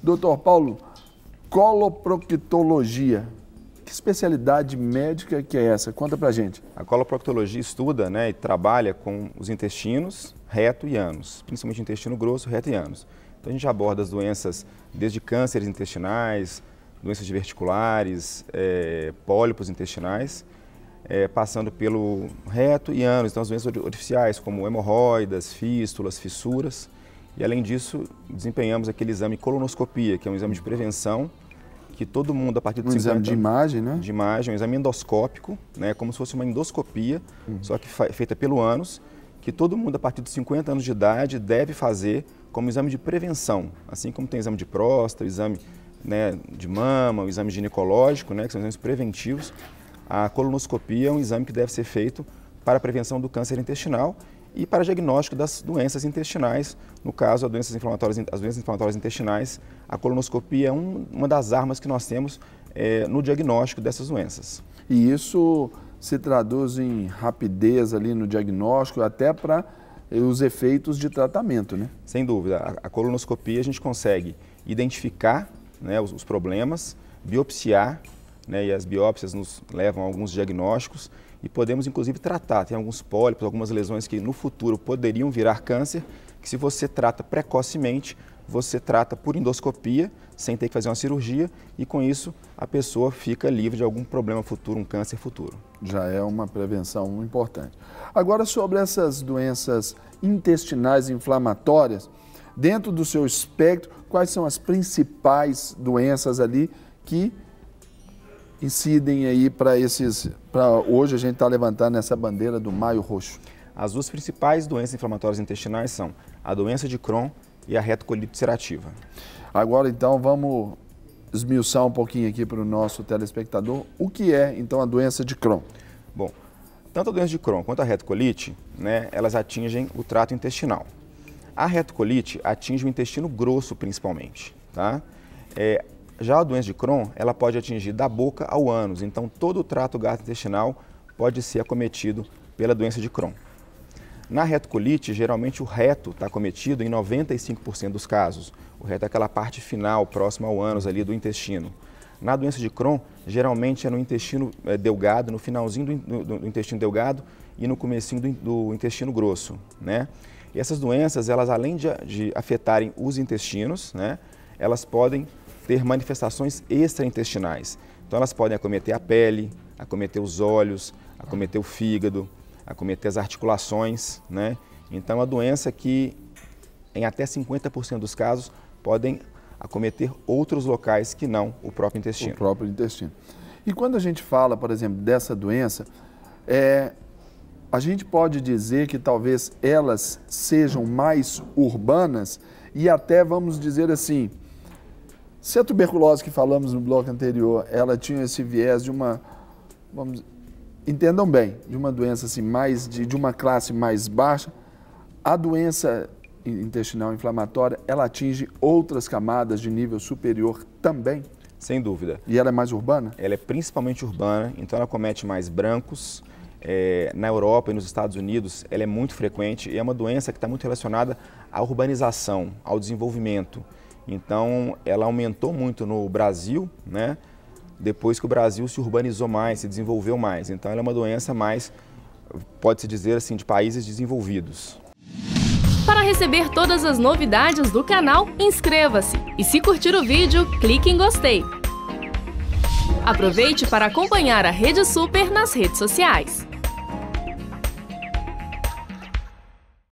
Doutor Paulo, coloproctologia, que especialidade médica que é essa? Conta pra gente. A coloproctologia estuda, e trabalha com os intestinos reto e ânus, principalmente intestino grosso, reto e ânus. Então a gente aborda as doenças desde cânceres intestinais, doenças diverticulares, pólipos intestinais, passando pelo reto e ânus, então as doenças orificiais como hemorroidas, fístulas, fissuras. E além disso, desempenhamos aquele exame colonoscopia, que é um exame de prevenção, que todo mundo a partir de 50 anos... exame de imagem, né? De imagem, um exame endoscópico, como se fosse uma endoscopia, só que feita pelo ânus, que todo mundo a partir de 50 anos de idade deve fazer como exame de prevenção, assim como tem exame de próstata, o exame de mama, o exame ginecológico, que são exames preventivos. A colonoscopia é um exame que deve ser feito para a prevenção do câncer intestinal e para diagnóstico das doenças intestinais, no caso, as doenças inflamatórias intestinais. A colonoscopia é uma das armas que nós temos no diagnóstico dessas doenças. E isso se traduz em rapidez ali no diagnóstico, até para os efeitos de tratamento, né? Sem dúvida. A colonoscopia a gente consegue identificar os problemas, biopsiar, e as biópsias nos levam a alguns diagnósticos e podemos inclusive tratar. Tem alguns pólipos, algumas lesões que no futuro poderiam virar câncer, que se você trata precocemente, você trata por endoscopia, sem ter que fazer uma cirurgia, e com isso a pessoa fica livre de algum problema futuro, um câncer futuro. Já é uma prevenção importante. Agora, sobre essas doenças intestinais inflamatórias, dentro do seu espectro, quais são as principais doenças ali que incidem aí para hoje a gente está levantando essa bandeira do Maio Roxo? As duas principais doenças inflamatórias intestinais são a doença de Crohn e a retocolite ulcerativa. Agora então vamos esmiuçar um pouquinho aqui para o nosso telespectador o que é então a doença de Crohn. Bom, tanto a doença de Crohn quanto a retocolite, elas atingem o trato intestinal. A retocolite atinge o intestino grosso principalmente, tá? Já a doença de Crohn, ela pode atingir da boca ao ânus, então todo o trato gastrointestinal pode ser acometido pela doença de Crohn. Na retocolite, geralmente o reto está acometido em 95% dos casos. O reto é aquela parte final, próxima ao ânus ali do intestino. Na doença de Crohn, geralmente é no intestino delgado, no finalzinho do intestino delgado e no comecinho do intestino grosso, E essas doenças, elas além de afetarem os intestinos, elas podem ter manifestações extraintestinais. Então elas podem acometer a pele, acometer os olhos, acometer o fígado, acometer as articulações, Então é uma doença que em até 50% dos casos podem acometer outros locais que não o próprio intestino. O próprio intestino. E quando a gente fala, por exemplo, dessa doença, a gente pode dizer que talvez elas sejam mais urbanas e até, vamos dizer assim, se a tuberculose que falamos no bloco anterior, ela tinha esse viés de uma, entendam bem, de uma doença assim, de uma classe mais baixa, a doença intestinal inflamatória, ela atinge outras camadas de nível superior também? Sem dúvida. E ela é mais urbana? Ela é principalmente urbana, então ela acomete mais brancos. Na Europa e nos Estados Unidos, ela é muito frequente e é uma doença que está muito relacionada à urbanização, ao desenvolvimento. Então, ela aumentou muito no Brasil, depois que o Brasil se urbanizou mais, se desenvolveu mais. Então, ela é uma doença mais, pode-se dizer assim, de países desenvolvidos. Para receber todas as novidades do canal, inscreva-se e se curtir o vídeo, clique em gostei. Aproveite para acompanhar a Rede Super nas redes sociais.